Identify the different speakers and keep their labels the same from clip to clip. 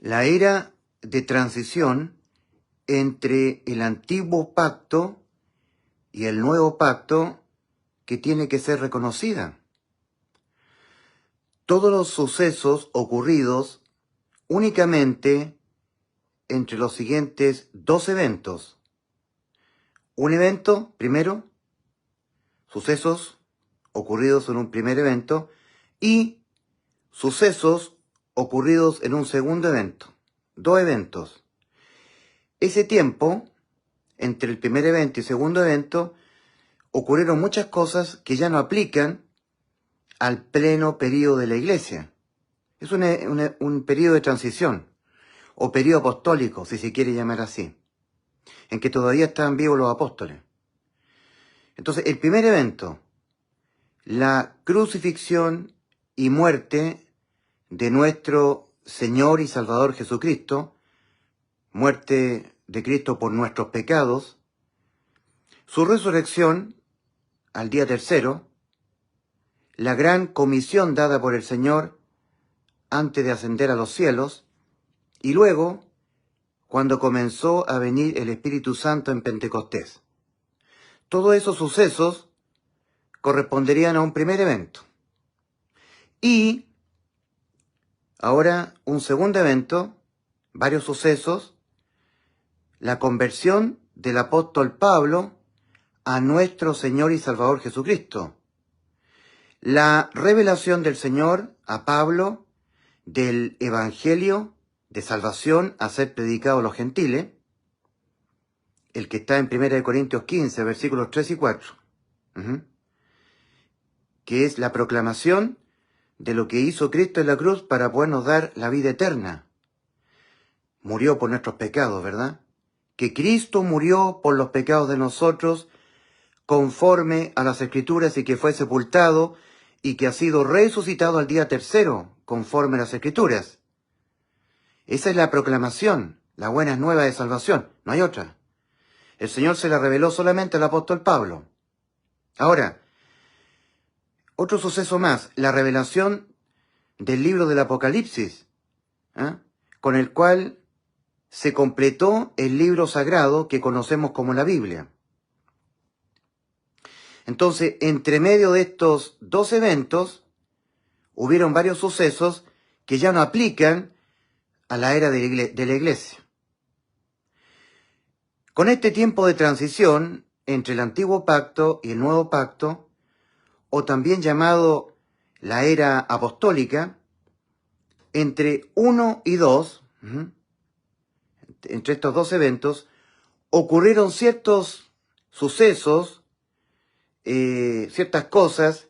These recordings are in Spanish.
Speaker 1: la era de transición entre el antiguo pacto y el nuevo pacto que tiene que ser reconocida. Todos los sucesos ocurridos únicamente entre los siguientes dos eventos. Un evento, primero, sucesos ocurridos en un primer evento y sucesos ocurridos en un segundo evento. Dos eventos. Ese tiempo, entre el primer evento y segundo evento, ocurrieron muchas cosas que ya no aplican al pleno periodo de la Iglesia. Es un periodo de transición, o periodo apostólico, si se quiere llamar así, en que todavía estaban vivos los apóstoles. Entonces, el primer evento, la crucifixión y muerte de nuestro Señor y Salvador Jesucristo, muerte de Cristo por nuestros pecados, su resurrección al día tercero, la gran comisión dada por el Señor antes de ascender a los cielos, y luego, cuando comenzó a venir el Espíritu Santo en Pentecostés. Todos esos sucesos corresponderían a un primer evento. Y ahora un segundo evento, varios sucesos, la conversión del apóstol Pablo a nuestro Señor y Salvador Jesucristo. La revelación del Señor a Pablo del Evangelio de salvación a ser predicado a los gentiles, el que está en 1 Corintios 15, versículos 3 y 4, que es la proclamación de lo que hizo Cristo en la cruz para podernos dar la vida eterna. Murió por nuestros pecados, ¿verdad? Que Cristo murió por los pecados de nosotros conforme a las Escrituras y que fue sepultado y que ha sido resucitado al día tercero conforme a las Escrituras. Esa es la proclamación, la buena nueva de salvación, no hay otra. El Señor se la reveló solamente al apóstol Pablo. Ahora, otro suceso más, la revelación del libro del Apocalipsis, con el cual se completó el libro sagrado que conocemos como la Biblia. Entonces, entre medio de estos dos eventos, hubieron varios sucesos que ya no aplican a la era de la Iglesia. Con este tiempo de transición entre el antiguo pacto y el nuevo pacto, o también llamado la era apostólica, entre 1 y 2, entre estos dos eventos, ocurrieron ciertos sucesos, ciertas cosas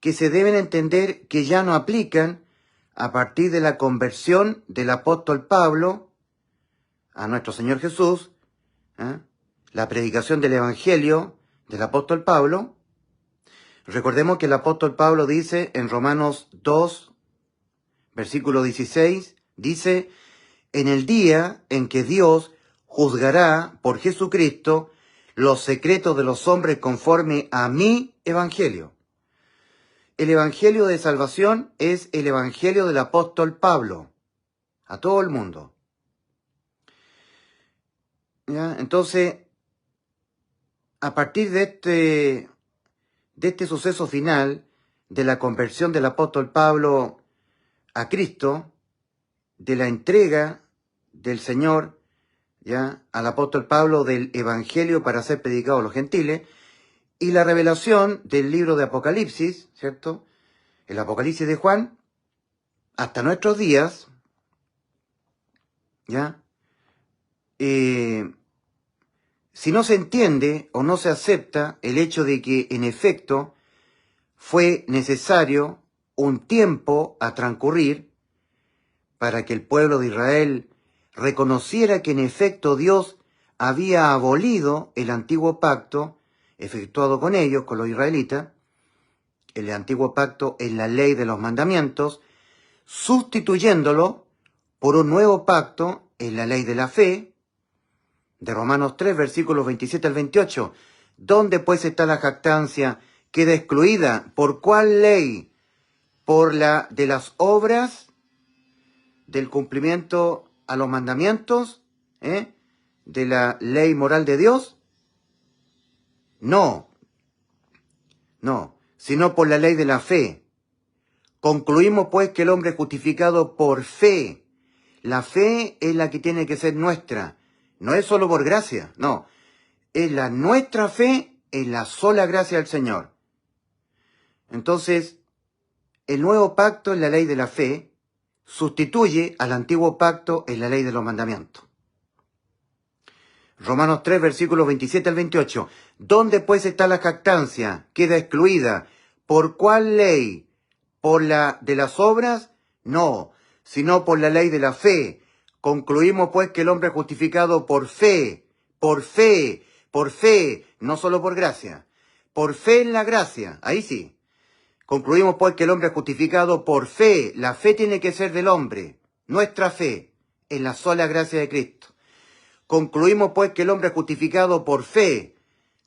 Speaker 1: que se deben entender que ya no aplican a partir de la conversión del apóstol Pablo a nuestro Señor Jesús, la predicación del Evangelio del apóstol Pablo. Recordemos que el apóstol Pablo dice en Romanos 2, versículo 16, dice: en el día en que Dios juzgará por Jesucristo los secretos de los hombres conforme a mi evangelio. El evangelio de salvación es el evangelio del apóstol Pablo, a todo el mundo. ¿Ya? Entonces, a partir de este suceso final, de la conversión del apóstol Pablo a Cristo, de la entrega del Señor, ¿ya?, al apóstol Pablo del Evangelio para ser predicado a los gentiles, y la revelación del libro de Apocalipsis, ¿cierto?, el Apocalipsis de Juan, hasta nuestros días, ¿ya? Si no se entiende o no se acepta el hecho de que, en efecto, fue necesario un tiempo a transcurrir para que el pueblo de Israel reconociera que en efecto Dios había abolido el antiguo pacto efectuado con ellos, con los israelitas, el antiguo pacto en la ley de los mandamientos, sustituyéndolo por un nuevo pacto en la ley de la fe, de Romanos 3, versículos 27 al 28. ¿Dónde pues está la jactancia? Queda excluida. ¿Por cuál ley? ¿Por la de las obras del cumplimiento a los mandamientos, de la ley moral de Dios? No, sino por la ley de la fe. Concluimos pues que el hombre es justificado por fe. La fe es la que tiene que ser nuestra. No es solo por gracia, no. Es nuestra fe en la sola gracia del Señor. Entonces, el nuevo pacto en la ley de la fe sustituye al antiguo pacto en la ley de los mandamientos. Romanos 3, versículos 27 al 28. ¿Dónde pues está la jactancia? Queda excluida. ¿Por cuál ley? ¿Por la de las obras? No, sino por la ley de la fe. Concluimos pues que el hombre es justificado por fe, no solo por gracia. Por fe en la gracia, ahí sí. Concluimos pues que el hombre es justificado por fe. La fe tiene que ser del hombre, nuestra fe, en la sola gracia de Cristo. Concluimos pues que el hombre es justificado por fe,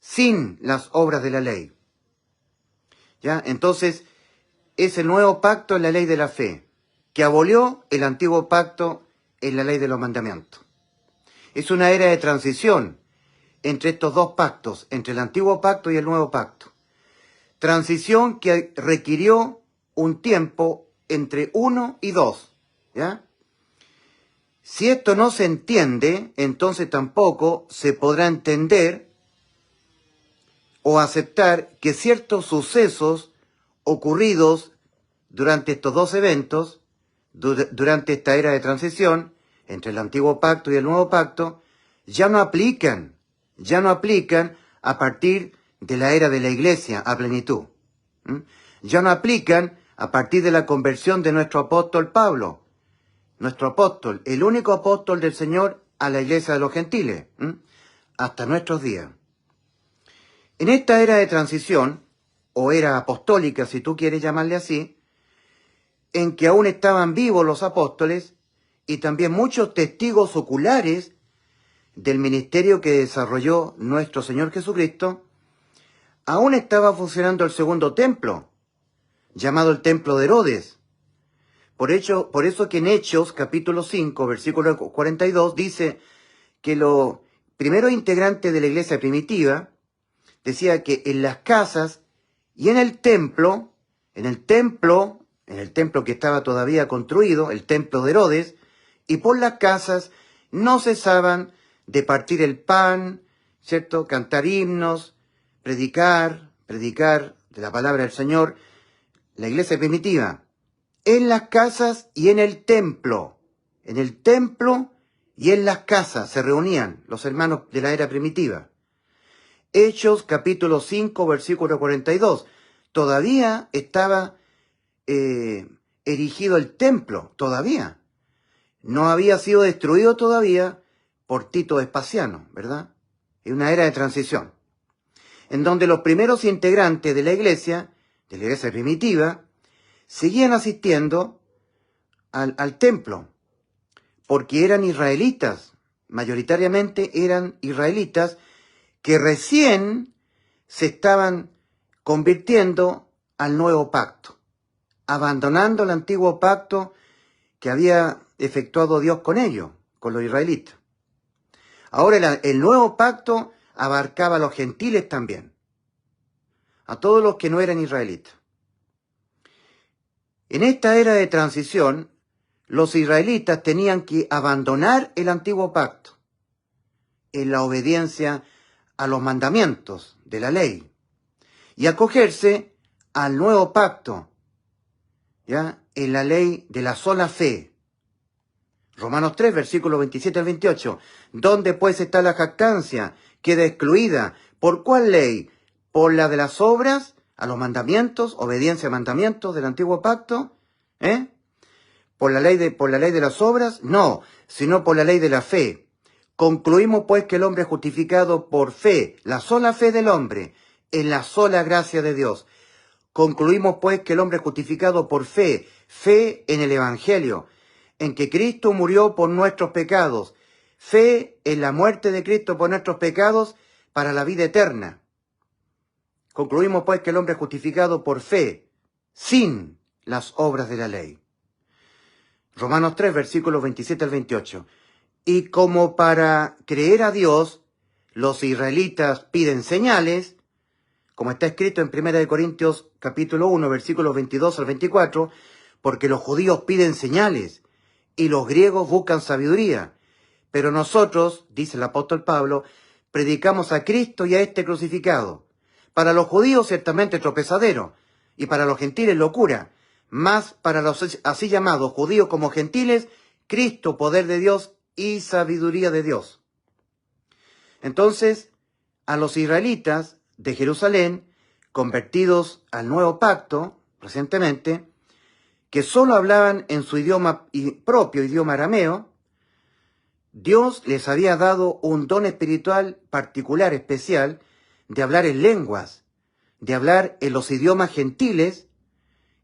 Speaker 1: sin las obras de la ley. ¿Ya? Entonces, es el nuevo pacto en la ley de la fe, que abolió el antiguo pacto en la ley de los mandamientos. Es una era de transición entre estos dos pactos, entre el antiguo pacto y el nuevo pacto. Transición que requirió un tiempo entre 1 y 2, ¿ya? Si esto no se entiende, entonces tampoco se podrá entender o aceptar que ciertos sucesos ocurridos durante estos dos eventos, durante esta era de transición, entre el antiguo pacto y el nuevo pacto, ya no aplican a partir de la era de la Iglesia a plenitud. Ya no aplican a partir de la conversión de nuestro apóstol Pablo. Nuestro apóstol, el único apóstol del Señor a la iglesia de los gentiles, hasta nuestros días. En esta era de transición, o era apostólica, si tú quieres llamarle así, en que aún estaban vivos los apóstoles y también muchos testigos oculares del ministerio que desarrolló nuestro Señor Jesucristo, aún estaba funcionando el segundo templo, llamado el templo de Herodes. Por eso que en Hechos, capítulo 5, versículo 42, dice que los primeros integrantes de la iglesia primitiva decía que en las casas y en el templo que estaba todavía construido, el templo de Herodes, y por las casas no cesaban de partir el pan, ¿cierto? Cantar himnos, predicar de la palabra del Señor, la iglesia primitiva. En las casas y en el templo y en las casas se reunían los hermanos de la era primitiva. Hechos capítulo 5 versículo 42. Todavía estaba erigido el templo, todavía. No había sido destruido todavía por Tito Vespasiano, ¿verdad? Es una era de transición, en donde los primeros integrantes de la iglesia primitiva, seguían asistiendo al templo, porque eran israelitas, mayoritariamente eran israelitas que recién se estaban convirtiendo al nuevo pacto, abandonando el antiguo pacto que había efectuado Dios con ellos, con los israelitas. Ahora el nuevo pacto abarcaba a los gentiles también, a todos los que no eran israelitas. En esta era de transición, los israelitas tenían que abandonar el antiguo pacto en la obediencia a los mandamientos de la ley y acogerse al nuevo pacto, ¿ya? En la ley de la sola fe. Romanos 3, versículos 27 al 28. ¿Dónde pues está la jactancia? Queda excluida. ¿Por cuál ley? ¿Por la de las obras? ¿A los mandamientos? ¿Obediencia a mandamientos del antiguo pacto? ¿Por la ley de las obras? No, sino por la ley de la fe. Concluimos pues que el hombre es justificado por fe, la sola fe del hombre, en la sola gracia de Dios. Concluimos pues que el hombre es justificado por fe, fe en el Evangelio, en que Cristo murió por nuestros pecados, fe en la muerte de Cristo por nuestros pecados para la vida eterna. Concluimos pues que el hombre es justificado por fe, sin las obras de la ley. Romanos 3, versículos 27 al 28. Y como para creer a Dios, los israelitas piden señales, como está escrito en 1 Corintios capítulo 1, versículos 22 al 24, porque los judíos piden señales y los griegos buscan sabiduría. Pero nosotros, dice el apóstol Pablo, predicamos a Cristo y a este crucificado. Para los judíos ciertamente tropezadero, y para los gentiles locura, mas para los así llamados judíos como gentiles, Cristo, poder de Dios y sabiduría de Dios. Entonces, a los israelitas de Jerusalén, convertidos al nuevo pacto, recientemente, que solo hablaban en su idioma propio, idioma arameo, Dios les había dado un don espiritual particular, especial, de hablar en lenguas, de hablar en los idiomas gentiles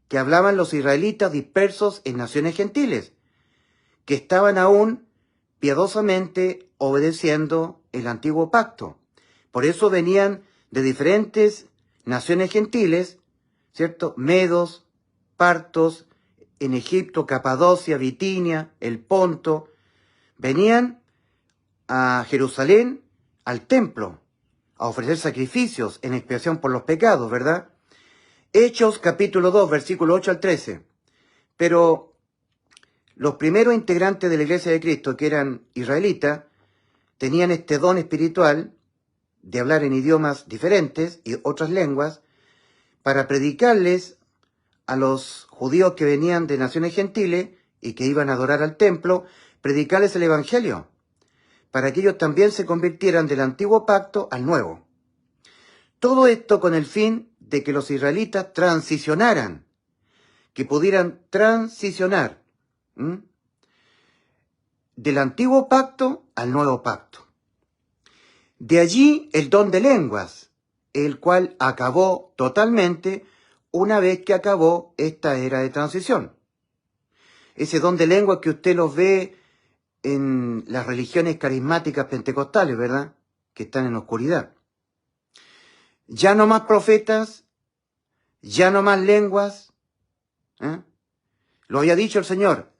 Speaker 1: que hablaban los israelitas dispersos en naciones gentiles, que estaban aún piadosamente obedeciendo el antiguo pacto. Por eso venían de diferentes naciones gentiles, ¿cierto? Medos, partos, en Egipto, Capadocia, Bitinia, el Ponto, venían a Jerusalén, al templo, a ofrecer sacrificios en expiación por los pecados, ¿verdad? Hechos capítulo 2, versículo 8 al 13. Pero los primeros integrantes de la Iglesia de Cristo, que eran israelitas, tenían este don espiritual de hablar en idiomas diferentes y otras lenguas para predicarles a los judíos que venían de naciones gentiles y que iban a adorar al templo, predicarles el Evangelio, para que ellos también se convirtieran del antiguo pacto al nuevo. Todo esto con el fin de que los israelitas transicionaran, que pudieran transicionar del antiguo pacto al nuevo pacto. De allí el don de lenguas, el cual acabó totalmente una vez que acabó esta era de transición. Ese don de lenguas que usted los ve en las religiones carismáticas pentecostales, ¿verdad? Que están en oscuridad. Ya no más profetas, ya no más lenguas. Lo había dicho el Señor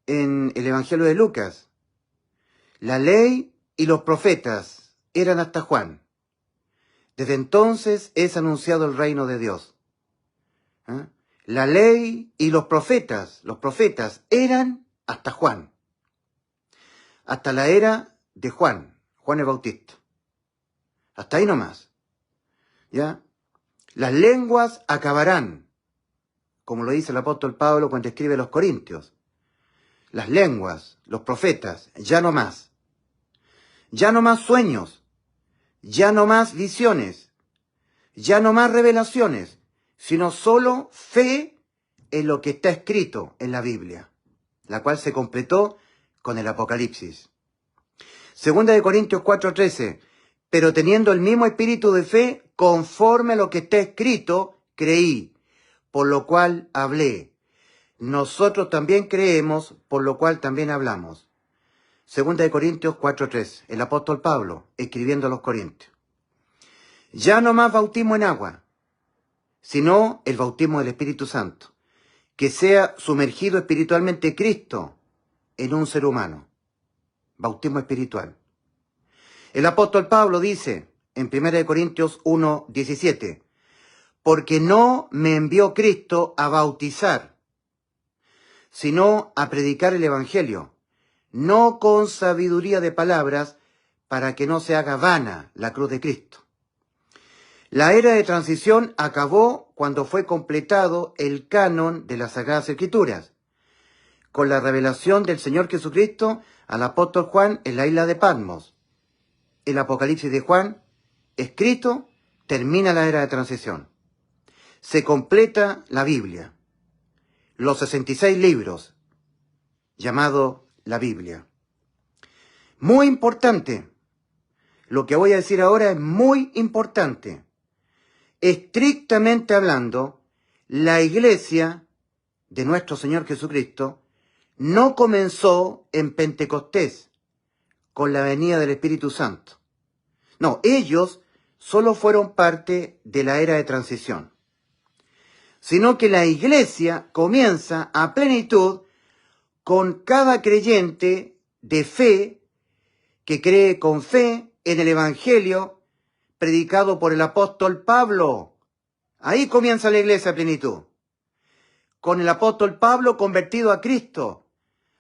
Speaker 1: en el Evangelio de Lucas. La ley y los profetas eran hasta Juan. Desde entonces es anunciado el reino de Dios. La ley y los profetas eran hasta Juan. Hasta la era de Juan el Bautista. Hasta ahí nomás. ¿Ya? Las lenguas acabarán, como lo dice el apóstol Pablo cuando escribe a los Corintios. Las lenguas, los profetas, ya no más. Ya no más sueños, ya no más visiones, ya no más revelaciones, sino solo fe en lo que está escrito en la Biblia, la cual se completó con el Apocalipsis. Segunda de Corintios 4:13, pero teniendo el mismo espíritu de fe, conforme a lo que está escrito, creí, por lo cual hablé. Nosotros también creemos, por lo cual también hablamos. Segunda de Corintios 4:3, el apóstol Pablo, escribiendo a los Corintios. Ya no más bautismo en agua, sino el bautismo del Espíritu Santo, que sea sumergido espiritualmente Cristo en un ser humano. Bautismo espiritual. El apóstol Pablo dice en 1 Corintios 1:17, porque no me envió Cristo a bautizar, sino a predicar el Evangelio, no con sabiduría de palabras, para que no se haga vana la cruz de Cristo. La era de transición acabó cuando fue completado el canon de las Sagradas Escrituras, con la revelación del Señor Jesucristo al apóstol Juan en la isla de Patmos. El Apocalipsis de Juan, escrito, termina la era de transición. Se completa la Biblia, los 66 libros, llamado la Biblia. Muy importante, lo que voy a decir ahora es muy importante. Estrictamente hablando, la iglesia de nuestro Señor Jesucristo no comenzó en Pentecostés con la venida del Espíritu Santo. No, ellos solo fueron parte de la era de transición, sino que la iglesia comienza a plenitud con cada creyente de fe que cree con fe en el Evangelio predicado por el apóstol Pablo. Ahí comienza la iglesia a plenitud. Con el apóstol Pablo convertido a Cristo,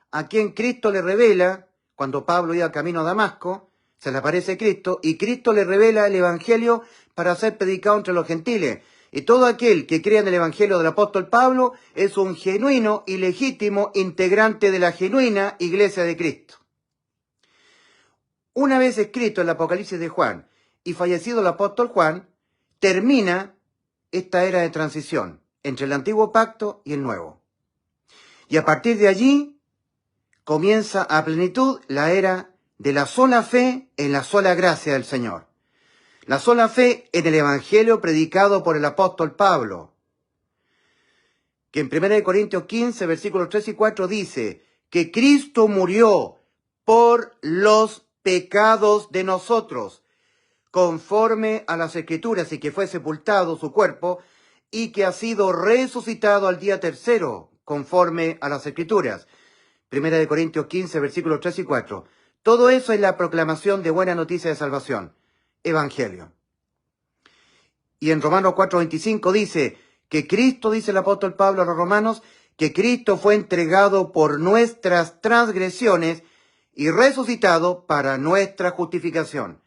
Speaker 1: a quien Cristo le revela, cuando Pablo iba camino a Damasco, se le aparece Cristo, y Cristo le revela el Evangelio para ser predicado entre los gentiles. Y todo aquel que crea en el Evangelio del apóstol Pablo es un genuino y legítimo integrante de la genuina iglesia de Cristo. Una vez escrito el Apocalipsis de Juan y fallecido el apóstol Juan, termina esta era de transición entre el antiguo pacto y el nuevo. Y a partir de allí comienza a plenitud la era de la sola fe en la sola gracia del Señor. La sola fe en el Evangelio predicado por el apóstol Pablo, que en 1 Corintios 15, versículos 3 y 4 dice que Cristo murió por los pecados de nosotros, conforme a las Escrituras, y que fue sepultado su cuerpo, y que ha sido resucitado al día tercero, conforme a las Escrituras. 1 Corintios 15, versículos 3 y 4. Todo eso es la proclamación de buena noticia de salvación, Evangelio. Y en Romanos 4:25 dice que Cristo, dice el apóstol Pablo a los romanos, que Cristo fue entregado por nuestras transgresiones y resucitado para nuestra justificación.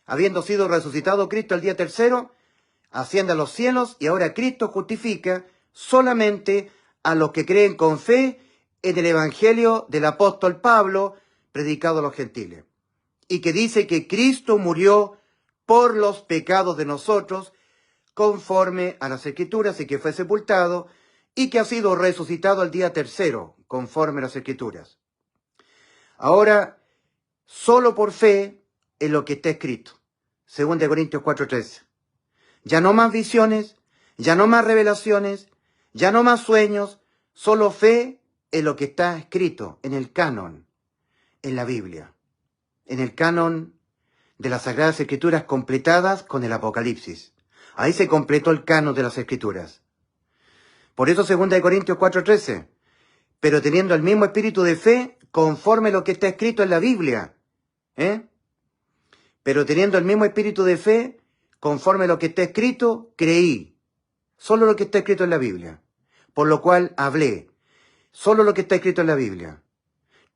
Speaker 1: Habiendo sido resucitado Cristo el día tercero, asciende a los cielos, y ahora Cristo justifica solamente a los que creen con fe en el Evangelio del apóstol Pablo, predicado a los gentiles. Y que dice que Cristo murió por los pecados de nosotros, conforme a las Escrituras, y que fue sepultado, y que ha sido resucitado al día tercero, conforme a las Escrituras. Ahora, solo por fe en lo que está escrito. 2 Corintios 4:13. Ya no más visiones, ya no más revelaciones, ya no más sueños, solo fe en lo que está escrito, en el canon, en la Biblia, en el canon de las Sagradas Escrituras completadas con el Apocalipsis. Ahí se completó el canon de las Escrituras. Por eso 2 Corintios 4:13, pero teniendo el mismo espíritu de fe, conforme a lo que está escrito en la Biblia, pero teniendo el mismo espíritu de fe, conforme a lo que está escrito, creí. Solo lo que está escrito en la Biblia. Por lo cual hablé. Solo lo que está escrito en la Biblia.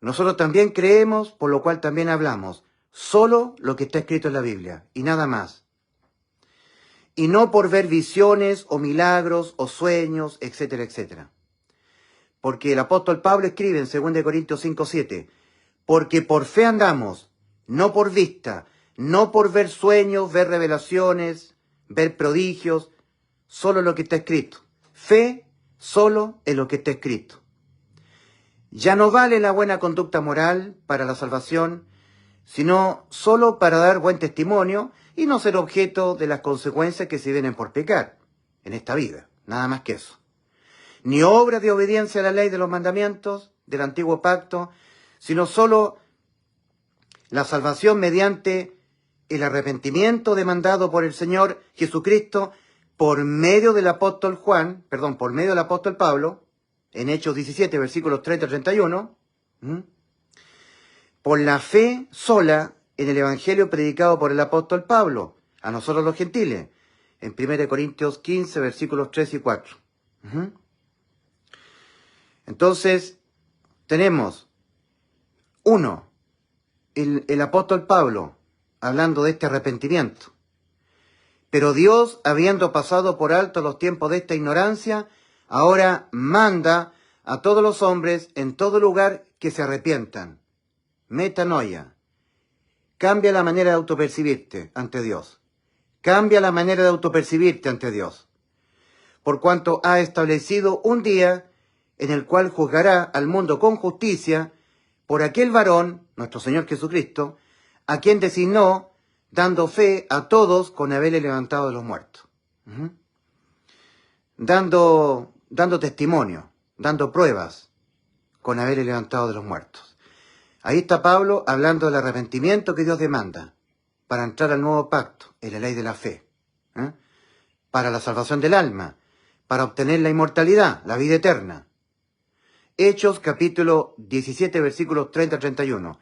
Speaker 1: Nosotros también creemos, por lo cual también hablamos. Solo lo que está escrito en la Biblia. Y nada más. Y no por ver visiones o milagros o sueños, etcétera, etcétera. Porque el apóstol Pablo escribe en 2 Corintios 5:7, porque por fe andamos, no por vista, no por ver sueños, ver revelaciones, ver prodigios, solo lo que está escrito. Fe solo en lo que está escrito. Ya no vale la buena conducta moral para la salvación, sino solo para dar buen testimonio y no ser objeto de las consecuencias que se vienen por pecar en esta vida. Nada más que eso. Ni obra de obediencia a la ley de los mandamientos del antiguo pacto, sino solo la salvación mediante el arrepentimiento demandado por el Señor Jesucristo por medio del apóstol por medio del apóstol Pablo, en Hechos 17, versículos 30 y 31, por la fe sola en el Evangelio predicado por el apóstol Pablo, a nosotros los gentiles, en 1 Corintios 15, versículos 3 y 4. Entonces, tenemos, uno, el apóstol Pablo, hablando de este arrepentimiento. Pero Dios, habiendo pasado por alto los tiempos de esta ignorancia, ahora manda a todos los hombres en todo lugar que se arrepientan. Metanoia. Cambia la manera de autopercibirte ante Dios. Cambia la manera de autopercibirte ante Dios. Por cuanto ha establecido un día en el cual juzgará al mundo con justicia por aquel varón, nuestro Señor Jesucristo, a quien designó, dando fe a todos con haberle levantado de los muertos. Dando testimonio, dando pruebas con haberle levantado de los muertos. Ahí está Pablo hablando del arrepentimiento que Dios demanda para entrar al nuevo pacto, en la ley de la fe, para la salvación del alma, para obtener la inmortalidad, la vida eterna. Hechos capítulo 17, versículos 30 a 31.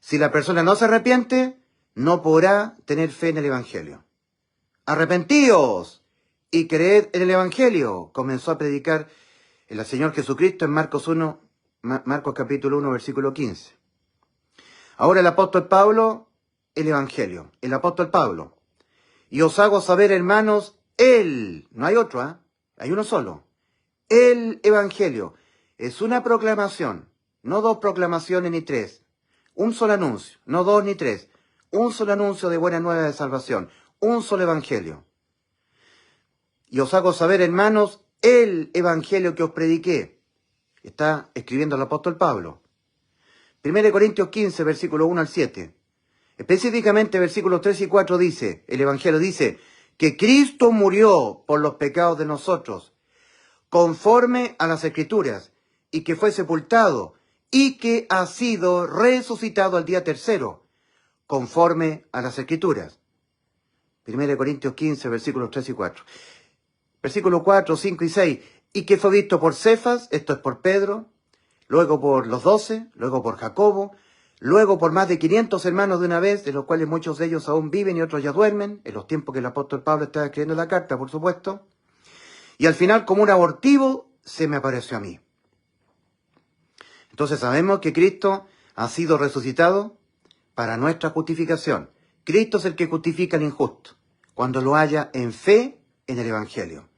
Speaker 1: Si la persona no se arrepiente, no podrá tener fe en el Evangelio. ¡Arrepentíos y creed en el Evangelio! Comenzó a predicar el Señor Jesucristo en Marcos capítulo 1, versículo 15. Ahora el apóstol Pablo, el Evangelio, el apóstol Pablo. Y os hago saber, hermanos, no hay otro, hay uno solo. El Evangelio es una proclamación, no dos proclamaciones ni tres. Un solo anuncio, no dos ni tres. Un solo anuncio de buena nueva de salvación. Un solo Evangelio. Y os hago saber, hermanos, el Evangelio que os prediqué. Está escribiendo el apóstol Pablo. 1 Corintios 15, versículo 1 al 7. Específicamente, versículos 3 y 4 dice, el Evangelio dice, que Cristo murió por los pecados de nosotros, conforme a las Escrituras, y que fue sepultado, y que ha sido resucitado al día tercero, conforme a las Escrituras. 1 Corintios 15, versículos 3 y 4. Versículos 4, 5 y 6. Y que fue visto por Cefas, esto es por Pedro, luego por los 12, luego por Jacobo, luego por más de 500 hermanos de una vez, de los cuales muchos de ellos aún viven y otros ya duermen, en los tiempos que el apóstol Pablo estaba escribiendo la carta, por supuesto. Y al final, como un abortivo, se me apareció a mí. Entonces sabemos que Cristo ha sido resucitado para nuestra justificación. Cristo es el que justifica al injusto, cuando lo haya en fe en el Evangelio.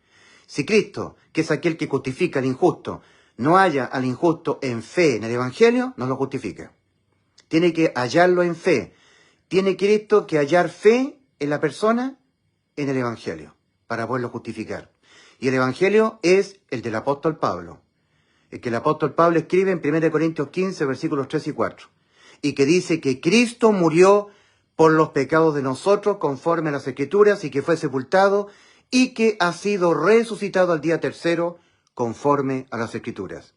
Speaker 1: Si Cristo, que es aquel que justifica al injusto, no halla al injusto en fe en el Evangelio, no lo justifica. Tiene que hallarlo en fe. Tiene Cristo que hallar fe en la persona en el Evangelio, para poderlo justificar. Y el Evangelio es el del apóstol Pablo. El que el apóstol Pablo escribe en 1 Corintios 15, versículos 3 y 4. Y que dice que Cristo murió por los pecados de nosotros, conforme a las Escrituras, y que fue sepultado, y que ha sido resucitado al día tercero, conforme a las Escrituras.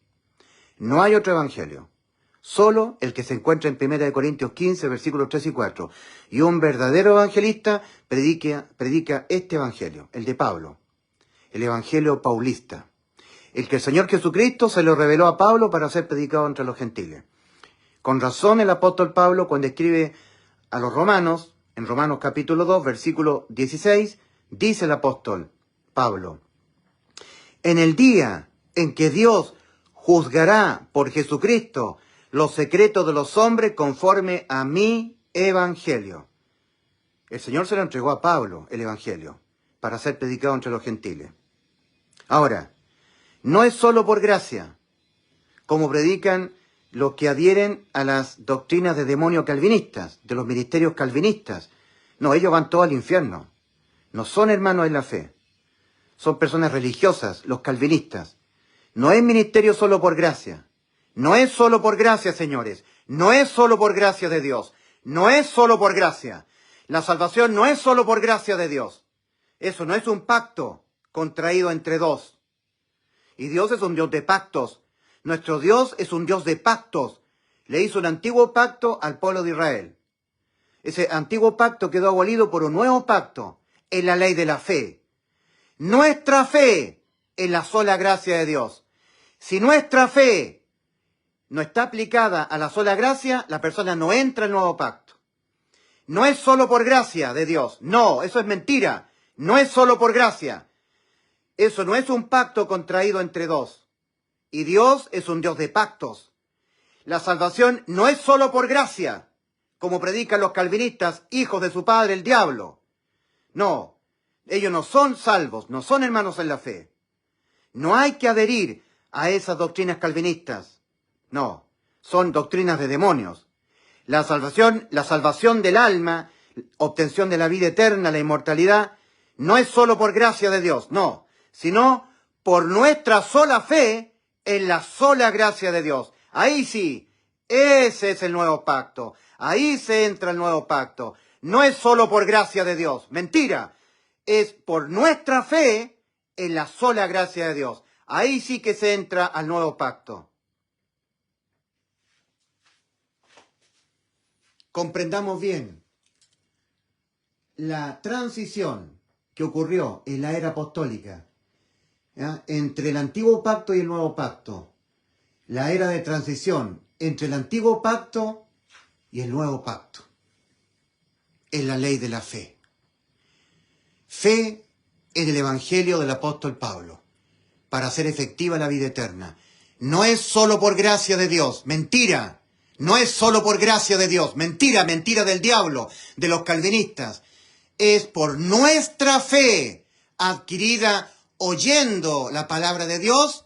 Speaker 1: No hay otro evangelio, solo el que se encuentra en 1 Corintios 15, versículos 3 y 4. Y un verdadero evangelista predica este evangelio, el de Pablo, el evangelio paulista, el que el Señor Jesucristo se lo reveló a Pablo para ser predicado entre los gentiles. Con razón el apóstol Pablo, cuando escribe a los romanos, en Romanos capítulo 2, versículo 16, dice el apóstol Pablo, en el día en que Dios juzgará por Jesucristo los secretos de los hombres conforme a mi evangelio. El Señor se lo entregó a Pablo, el evangelio, para ser predicado entre los gentiles. Ahora, no es solo por gracia, como predican los que adhieren a las doctrinas de demonios calvinistas, de los ministerios calvinistas. No, ellos van todos al infierno. No son hermanos en la fe. Son personas religiosas, los calvinistas. No es ministerio solo por gracia. No es solo por gracia, señores. No es solo por gracia de Dios. No es solo por gracia. La salvación no es solo por gracia de Dios. Eso no es un pacto contraído entre dos. Y Dios es un Dios de pactos. Nuestro Dios es un Dios de pactos. Le hizo un antiguo pacto al pueblo de Israel. Ese antiguo pacto quedó abolido por un nuevo pacto en la ley de la fe. Nuestra fe en la sola gracia de Dios. Si nuestra fe no está aplicada a la sola gracia, la persona no entra al nuevo pacto. No es solo por gracia de Dios. No, eso es mentira. No es solo por gracia. Eso no es un pacto contraído entre dos. Y Dios es un Dios de pactos. La salvación no es solo por gracia, como predican los calvinistas, hijos de su padre el diablo. No, ellos no son salvos, no son hermanos en la fe. No hay que adherir a esas doctrinas calvinistas. No, son doctrinas de demonios. La salvación del alma, obtención de la vida eterna, la inmortalidad, no es solo por gracia de Dios, no, sino por nuestra sola fe en la sola gracia de Dios. Ahí sí, ese es el nuevo pacto. Ahí se entra el nuevo pacto. No es solo por gracia de Dios, mentira. Es por nuestra fe en la sola gracia de Dios. Ahí sí que se entra al nuevo pacto. Comprendamos bien la transición que ocurrió en la era apostólica, ¿ya?, entre el antiguo pacto y el nuevo pacto. la era de transición entre el antiguo pacto y el nuevo pacto. Es la ley de la fe. Fe en el Evangelio del apóstol Pablo, para hacer efectiva la vida eterna. No es solo por gracia de Dios, mentira. No es solo por gracia de Dios, mentira, mentira del diablo, de los calvinistas. Es por nuestra fe adquirida oyendo la palabra de Dios.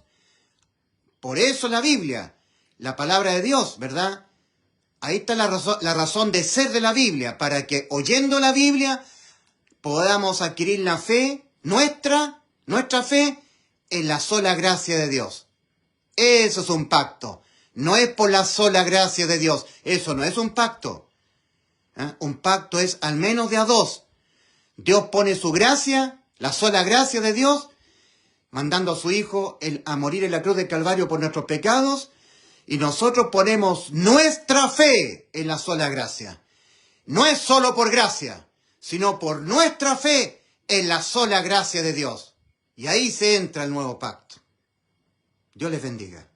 Speaker 1: Por eso la Biblia, la palabra de Dios, ¿verdad? Ahí está la razón de ser de la Biblia, para que oyendo la Biblia podamos adquirir la fe, nuestra fe, en la sola gracia de Dios. Eso es un pacto. No es por la sola gracia de Dios. Eso no es un pacto. Un pacto es al menos de a dos. Dios pone su gracia, la sola gracia de Dios, mandando a su Hijo a morir en la cruz del Calvario por nuestros pecados, y nosotros ponemos nuestra fe en la sola gracia. No es solo por gracia, sino por nuestra fe en la sola gracia de Dios. Y ahí se entra el nuevo pacto. Dios les bendiga.